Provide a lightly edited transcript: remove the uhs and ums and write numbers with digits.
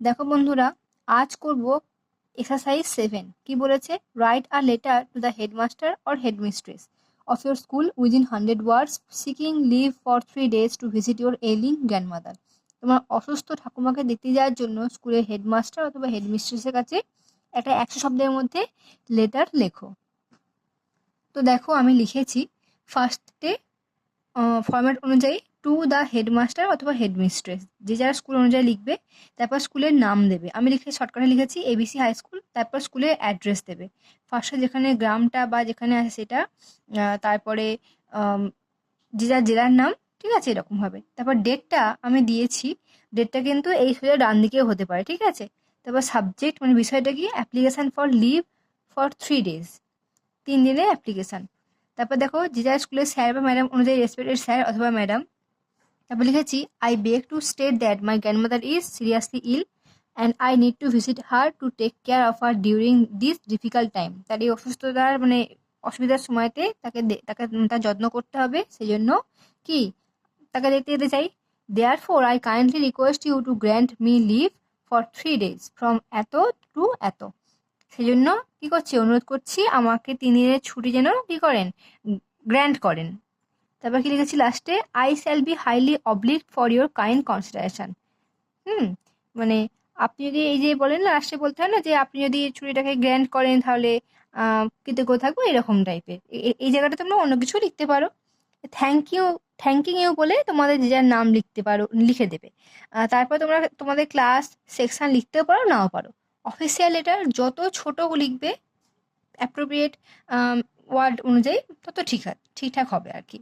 দেখো বন্ধুরা, আজ করব এক্সারসাইজ 7। কি বলেছে? Write a letter to the headmaster or headmistress of your school within 100 words seeking leave for 3 days to visit your ailing grandmother. তোমার অসুস্থ ঠাকুমাকে দেখতে যাওয়ার জন্য স্কুলের হেডমাস্টার অথবা হেডমিস্ট্রেসের কাছে একটা 100 শব্দের মধ্যে লেটার লেখো। তো দেখো আমি লিখেছি ফার্স্টে ফরম্যাট অনুযায়ী টু দ্য হেডমাস্টার অথবা হেডমিস্ট্রেস, যে যারা স্কুল অনুযায়ী লিখবে। তারপর স্কুলের নাম দেবে, আমি শর্টকাটে লিখেছি এবিসি হাই স্কুল। তারপর স্কুলের অ্যাড্রেস দেবে, ফার্স্টে যেখানে গ্রামটা বা যেখানে আছে সেটা, তারপরে আম, যে যার জেলার নাম, ঠিক আছে, এরকম হবে। তারপর ডেটটা আমি দিয়েছি, ডেটটা কিন্তু এই সোজা ডান দিকেও হতে পারে, ঠিক আছে। তারপর সাবজেক্ট মানে বিষয়টা কি, application for leave for 3 days, 3 দিনের অ্যাপ্লিকেশন। তারপর দেখো যে যার স্কুলের স্যার বা ম্যাডাম অনুযায়ী রেসপেক্টেড স্যার অথবা ম্যাডাম। তারপর লিখেছি I beg to state that my grandmother is seriously ill and I need to visit her to take care of her during this difficult time. তার এই অসুস্থতার মানে অসুবিধার সময়তে তাকে তার যত্ন করতে হবে, সেই জন্য কি তাকে দেখতে যেতে চাই। Therefore I kindly request you to grant me leave for 3 days from এত টু এত। সেই জন্য কি করছি, অনুরোধ করছি আমাকে 3 দিনের ছুটি যেন কি করেন, গ্র্যান্ট করেন। তারপর কি লিখেছি লাস্টে, I shall be highly obliged for your kind consideration. মানে আপনি যদি এই যে বলেন না, লাস্টে বলতে হয় না যে আপনি যদি ছুটিটাকে গ্র্যান্ট করেন তাহলে কৃতজ্ঞ থাকবো, এরকম টাইপের। এই জায়গাটা তোমরা অন্য কিছু লিখতে পারো। থ্যাংকিং ইউ বলে তোমাদের যে যার নাম লিখতে পারো, লিখে দেবে। তারপর তোমরা তোমাদের ক্লাস সেকশন লিখতেও পারো, নাও পারো। অফিসিয়াল লেটার যত ছোট লিখবে অ্যাপ্রোপ্রিয়েট ওয়ার্ড অনুযায়ী তত ঠিকঠাক হবে আর কি।